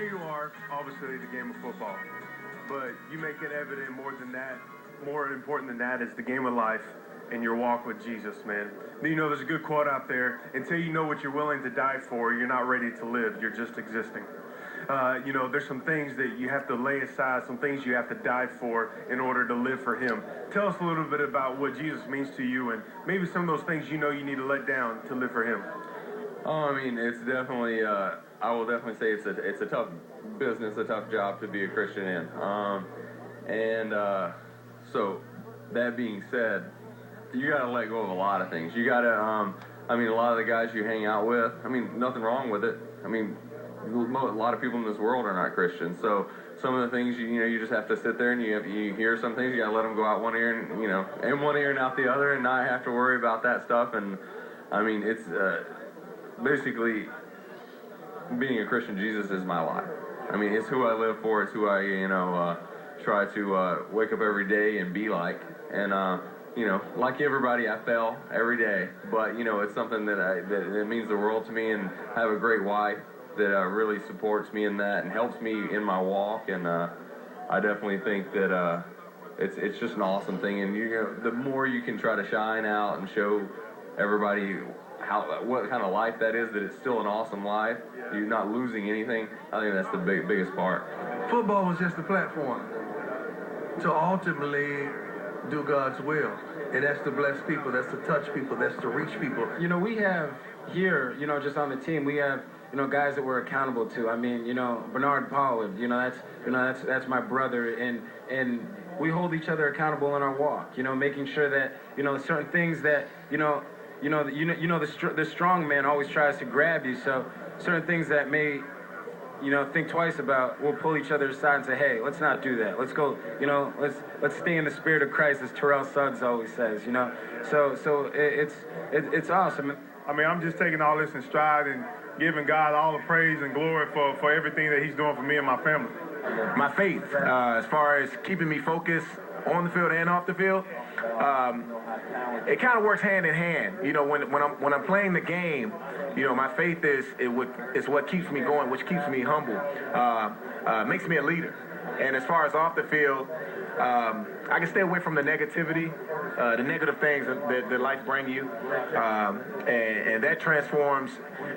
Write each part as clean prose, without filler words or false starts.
you are, obviously, the game of football. But you make it evident more than that, more important than that is the game of life and your walk with Jesus, man. You know, there's a good quote out there, until you know what you're willing to die for, you're not ready to live, you're just existing. You know, there's some things that you have to lay aside, some things you have to die for in order to live for him. Tell us a little bit about what Jesus means to you and maybe some of those things you know you need to let down to live for him. Oh, I mean, it's definitely, I will definitely say it's a tough business, a tough job to be a Christian in. So that being said, you got to let go of a lot of things. You got to, I mean, a lot of the guys you hang out with, I mean, nothing wrong with it. I mean, a lot of people in this world are not Christians. So some of the things, you know, you just have to sit there and you hear some things, you got to let them go out one ear and, you know, in one ear and out the other and not have to worry about that stuff. And, I mean, it's basically being a Christian, Jesus is my life. I mean, it's who I live for. It's who I, you know, try to wake up every day and be like. And, you know, like everybody, I fail every day. But, you know, it's something that it means the world to me, and I have a great wife that really supports me in that and helps me in my walk. And I definitely think that it's just an awesome thing. And, you know, the more you can try to shine out and show everybody what kind of life that is, that it's still an awesome life, you're not losing anything, I think that's the biggest part. Football was just a platform to ultimately do God's will. And that's to bless people, that's to touch people, that's to reach people. You know, we have here, you know, just on the team, we have, you know, guys that we're accountable to. I mean, you know, Bernard Pollard, that's my brother, and we hold each other accountable in our walk, you know, making sure that, you know, certain things that, the strong man always tries to grab you, so certain things that may, you know, think twice about, we'll pull each other aside and say, hey, let's not do that. Let's go, you know, let's stay in the spirit of Christ, as Terrell Suggs always says, you know. So it's awesome. I mean, I'm just taking all this in stride and giving God all the praise and glory for everything that he's doing for me and my family. My faith, as far as keeping me focused on the field and off the field, it kind of works hand in hand. You know, when I'm playing the game, you know, my faith is what keeps me going, which keeps me humble, makes me a leader. And as far as off the field, I can stay away from the negativity, the negative things that life brings you, and that transforms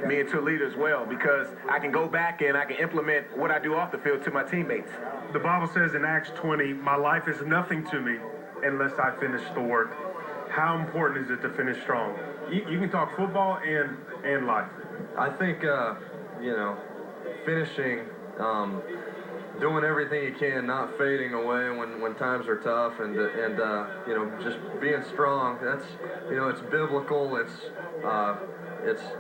me into a leader as well, because I can go back and I can implement what I do off the field to my teammates. The Bible says in Acts 20, my life is nothing to me unless I finish the work. How important is it to finish strong? You can talk football and life. I think, you know, finishing, doing everything you can, not fading away when times are tough, and you know, just being strong. That's, you know, it's biblical. It's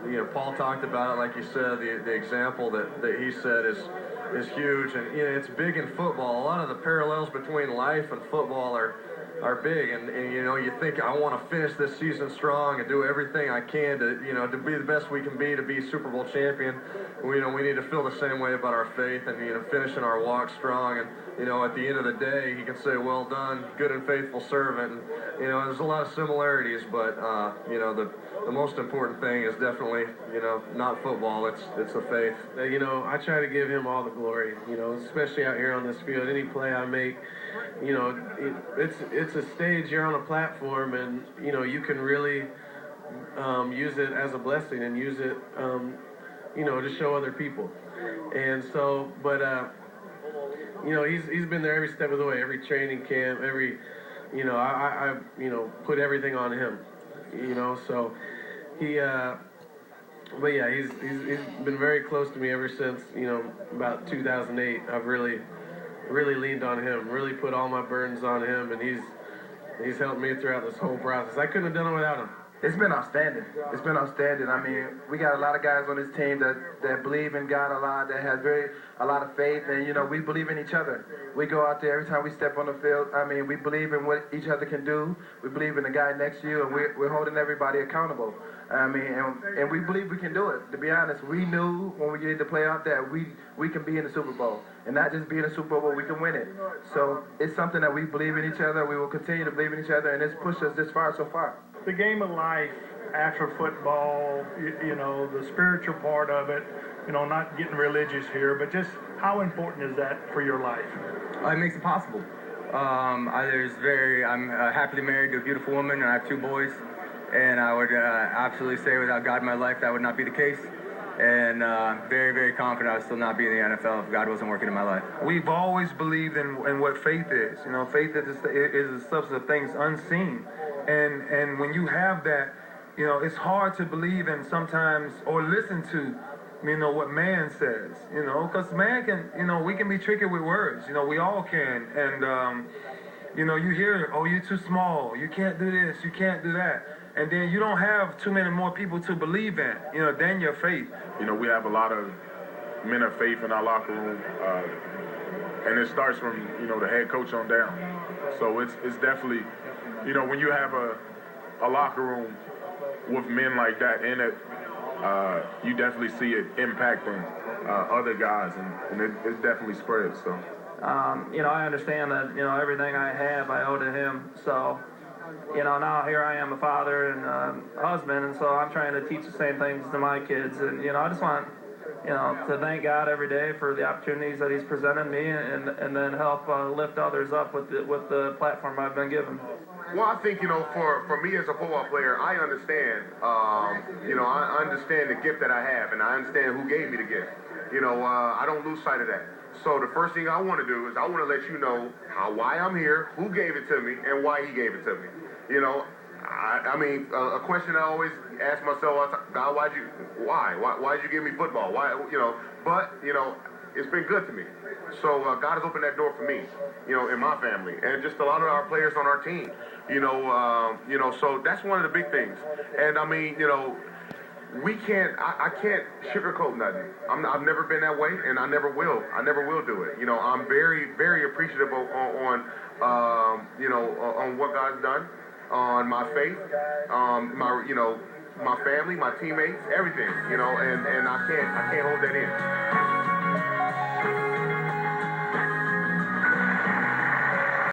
you know, Paul talked about it, like you said. The example that he said is huge, and you know, it's big in football. A lot of the parallels between life and football are big, and you know, you think, I want to finish this season strong and do everything I can to, you know, to be the best we can be, to be Super Bowl champion. You know, we need to feel the same way about our faith, and, you know, finishing our walk strong. And, you know, at the end of the day, he can say, well done, good and faithful servant. And, you know, there's a lot of similarities, but you know, the most important thing is definitely, you know, not football, it's the faith. You know, I try to give him all the glory, you know, especially out here on this field. Any play I make, you know, it's a stage, you're on a platform, and, you know, you can really use it as a blessing and use it, you know, to show other people. And so, but, you know, he's been there every step of the way, every training camp, every, you know, I you know, put everything on him, you know, so he, but yeah, he's been very close to me ever since, you know, about 2008. I've really leaned on him, really put all my burdens on him, and he's helped me throughout this whole process. I couldn't have done it without him. It's been outstanding. It's been outstanding. I mean, we got a lot of guys on this team that believe in God a lot, that has a lot of faith, and, you know, we believe in each other. We go out there every time we step on the field. I mean, we believe in what each other can do. We believe in the guy next to you, and we're holding everybody accountable. I mean, and we believe we can do it. To be honest, we knew when we get into playoff that we can be in the Super Bowl. And not just be in the Super Bowl, we can win it. So it's something that we believe in each other. We will continue to believe in each other, and it's pushed us this far so far. The game of life after football, you know, the spiritual part of it, you know, not getting religious here, but just how important is that for your life? It makes it possible. I'm happily married to a beautiful woman, and I have 2 boys. And I would absolutely say without God in my life, that would not be the case. And very, very confident I would still not be in the NFL if God wasn't working in my life. We've always believed in what faith is. You know, faith is a substance of things unseen. And when you have that, you know, it's hard to believe in sometimes or listen to, you know, what man says, you know, because man can, you know, we can be tricky with words. You know, we all can. And, you know, you hear, oh, you're too small. You can't do this. You can't do that. And then you don't have too many more people to believe in, you know, than your faith. You know, we have a lot of men of faith in our locker room, and it starts from, you know, the head coach on down. So it's definitely, you know, when you have a locker room with men like that in it, you definitely see it impacting other guys, and it definitely spreads. So, you know, I understand that, you know, everything I have I owe to him. So, you know, now here I am a father and husband, and so I'm trying to teach the same things to my kids. And, you know, I just want, you know, to thank God every day for the opportunities that he's presented me, and then help lift others up with the platform I've been given. Well, I think, you know, for me as a football player, I understand, you know, I understand the gift that I have, and I understand who gave me the gift. You know, I don't lose sight of that. So the first thing I want to do is I want to let you know why I'm here, who gave it to me, and why he gave it to me. You know, I mean, a question I always ask myself, God, why'd you give me football? Why, you know, but, you know, it's been good to me. So God has opened that door for me, you know, in my family, and just a lot of our players on our team, you know, so that's one of the big things. And I mean, you know, I can't sugarcoat nothing. I've never been that way, and I never will. I never will do it. You know, I'm very, very appreciative on you know, on what God's done, on my faith, my, you know, my family, my teammates, everything, you know, and I can't hold that in.